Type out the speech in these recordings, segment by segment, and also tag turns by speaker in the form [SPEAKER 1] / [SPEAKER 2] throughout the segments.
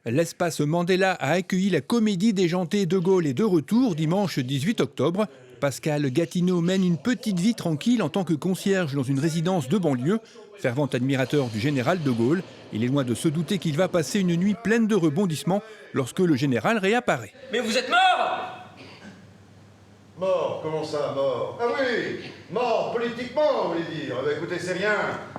[SPEAKER 1] L'espace Mandela a accueilli la comédie déjantée De Gaulle est de retour dimanche 18 octobre. Pascal Gatineau mène une petite vie tranquille en tant que concierge dans une résidence de banlieue. Fervent admirateur du général de Gaulle, il est loin de se douter qu'il va passer une nuit pleine de rebondissements lorsque le général réapparaît.
[SPEAKER 2] Mais vous êtes mort!
[SPEAKER 3] Mort? Comment ça, mort? Ah oui, mort politiquement, vous voulez dire. Eh ben, écoutez, c'est rien.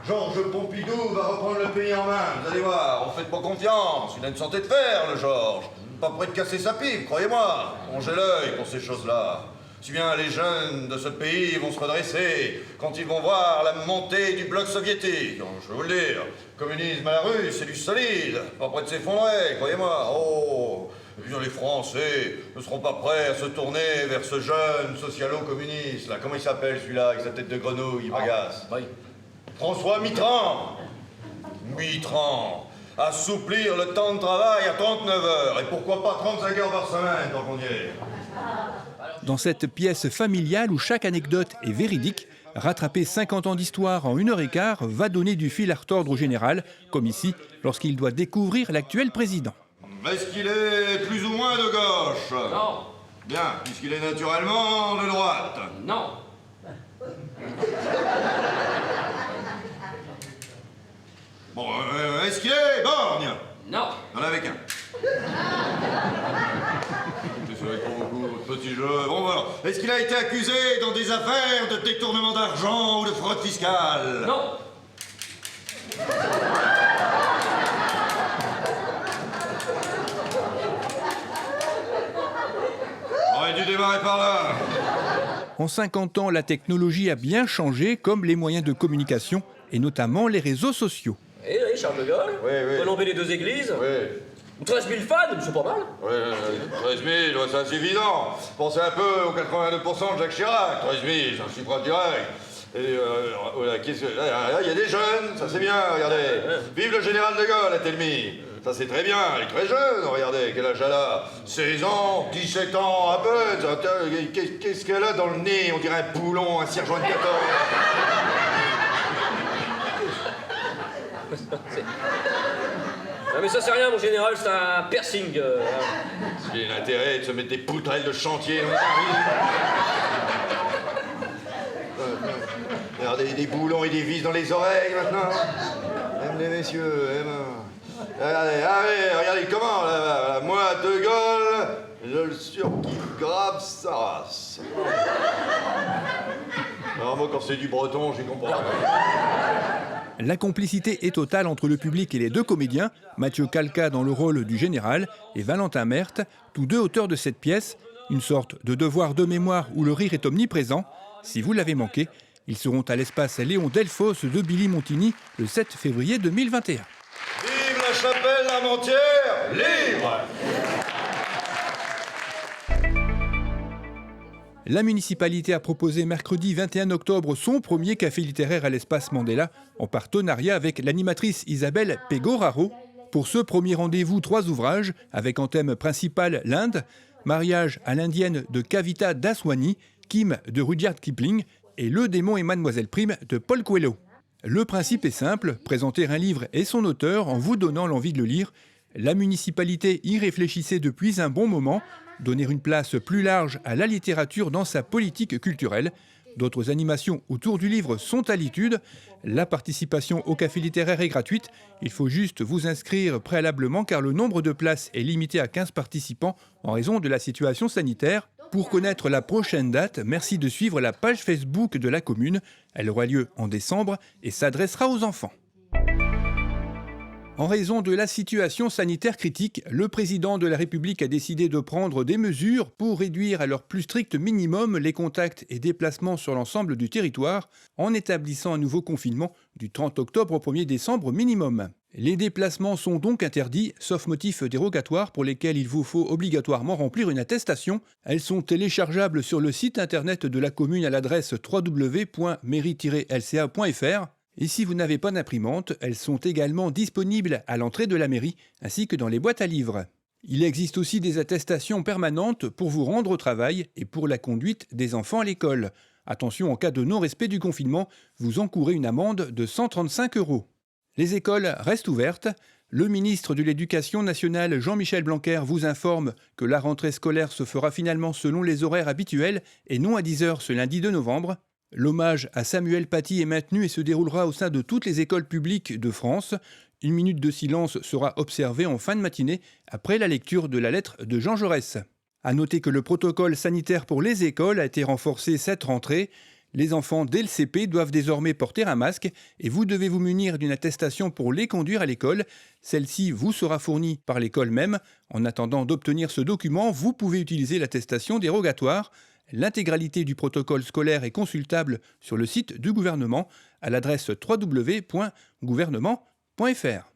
[SPEAKER 3] Georges Pompidou va reprendre le pays en main. Vous allez voir, on fait pas confiance. Il a une santé de fer, le Georges. Pas prêt de casser sa pipe, croyez-moi. Rongez l'œil pour ces choses-là. Si bien les jeunes de ce pays vont se redresser quand ils vont voir la montée du bloc soviétique. Je vais vous le dire, le communisme à la rue, c'est du solide. Pas prêt de s'effondrer, croyez-moi. Oh, et bien les Français ne seront pas prêts à se tourner vers ce jeune socialo-communiste. Là, comment il s'appelle celui-là, avec sa tête de grenouille, bagasse?
[SPEAKER 2] Oui.
[SPEAKER 3] François Mitterrand. Mitterrand. Assouplir le temps de travail à 39 heures. Et pourquoi pas 35 heures par semaine, tant qu'on y est.
[SPEAKER 1] Dans cette pièce familiale où chaque anecdote est véridique, rattraper 50 ans d'histoire en 1h15 va donner du fil à retordre au général, comme ici, lorsqu'il doit découvrir l'actuel président.
[SPEAKER 3] Est-ce qu'il est plus ou moins de gauche?
[SPEAKER 2] Non.
[SPEAKER 3] Bien, puisqu'il est naturellement de droite.
[SPEAKER 2] Non.
[SPEAKER 3] Bon, est-ce qu'il est borgne?
[SPEAKER 2] Non.
[SPEAKER 3] Il y en avait qu'un. Ça va être pour beaucoup, votre petit jeu. Bon, voilà. Est-ce qu'il a été accusé dans des affaires de détournement d'argent ou de fraude fiscale?
[SPEAKER 2] Non.
[SPEAKER 3] On aurait dû démarrer par là.
[SPEAKER 1] En 50 ans, la technologie a bien changé, comme les moyens de communication, et notamment les réseaux sociaux.
[SPEAKER 2] Eh oui, Charles de Gaulle.
[SPEAKER 3] Oui, oui.
[SPEAKER 2] Renommer les deux églises.
[SPEAKER 3] Oui.
[SPEAKER 2] 13 000 fans, c'est pas mal.
[SPEAKER 3] Oui, 13 000, c'est insuffisant. Pensez un peu aux 82% de Jacques Chirac. 13 000, c'est un chiffre direct. Et voilà, là, il y a des jeunes, ça c'est bien, regardez. Vive le général de Gaulle, a-t-elle mis. Ça c'est très bien, elle est très jeune, regardez, quel âge elle a? 16 ans, 17 ans, à peine. Qu'est-ce qu'elle a dans le nez? On dirait un poulon, un sergent de 14.
[SPEAKER 2] Non mais ça c'est rien mon général, c'est un piercing.
[SPEAKER 3] C'est l'intérêt de se mettre des poutrelles de chantier. Regardez, des boulons et des vis dans les oreilles maintenant. Même les messieurs, regardez comment, là, moi, De Gaulle, je le surkiffe grave sa race. Alors moi, quand c'est du breton, j'y comprends rien.
[SPEAKER 1] La complicité est totale entre le public et les deux comédiens, Mathieu Calca dans le rôle du général et Valentin Merth, tous deux auteurs de cette pièce, une sorte de devoir de mémoire où le rire est omniprésent. Si vous l'avez manqué, ils seront à l'espace Léon Delphos de Billy-Montigny le 7 février 2021.
[SPEAKER 3] Vive la chapelle l'Armentière, libre!
[SPEAKER 1] La municipalité a proposé mercredi 21 octobre son premier café littéraire à l'espace Mandela, en partenariat avec l'animatrice Isabelle Pegoraro. Pour ce premier rendez-vous, 3 ouvrages, avec en thème principal l'Inde, Mariage à l'indienne de Kavita Daswani, Kim de Rudyard Kipling et Le démon et Mademoiselle Prime de Paul Coelho. Le principe est simple, présenter un livre et son auteur en vous donnant l'envie de le lire. La municipalité y réfléchissait depuis un bon moment, donner une place plus large à la littérature dans sa politique culturelle. D'autres animations autour du livre sont à l'étude. La participation au café littéraire est gratuite. Il faut juste vous inscrire préalablement car le nombre de places est limité à 15 participants en raison de la situation sanitaire. Pour connaître la prochaine date, merci de suivre la page Facebook de la commune. Elle aura lieu en décembre et s'adressera aux enfants. En raison de la situation sanitaire critique, le président de la République a décidé de prendre des mesures pour réduire à leur plus strict minimum les contacts et déplacements sur l'ensemble du territoire, en établissant un nouveau confinement du 30 octobre au 1er décembre minimum. Les déplacements sont donc interdits, sauf motifs dérogatoires pour lesquels il vous faut obligatoirement remplir une attestation. Elles sont téléchargeables sur le site internet de la commune à l'adresse www.mairie-lca.fr. Et si vous n'avez pas d'imprimante, elles sont également disponibles à l'entrée de la mairie, ainsi que dans les boîtes à livres. Il existe aussi des attestations permanentes pour vous rendre au travail et pour la conduite des enfants à l'école. Attention, en cas de non-respect du confinement, vous encourez une amende de 135 €. Les écoles restent ouvertes. Le ministre de l'Éducation nationale, Jean-Michel Blanquer, vous informe que la rentrée scolaire se fera finalement selon les horaires habituels et non à 10 h ce lundi 2 novembre. L'hommage à Samuel Paty est maintenu et se déroulera au sein de toutes les écoles publiques de France. Une minute de silence sera observée en fin de matinée après la lecture de la lettre de Jean Jaurès. À noter que le protocole sanitaire pour les écoles a été renforcé cette rentrée. Les enfants dès le CP doivent désormais porter un masque et vous devez vous munir d'une attestation pour les conduire à l'école. Celle-ci vous sera fournie par l'école même. En attendant d'obtenir ce document, vous pouvez utiliser l'attestation dérogatoire. L'intégralité du protocole scolaire est consultable sur le site du gouvernement à l'adresse www.gouvernement.fr.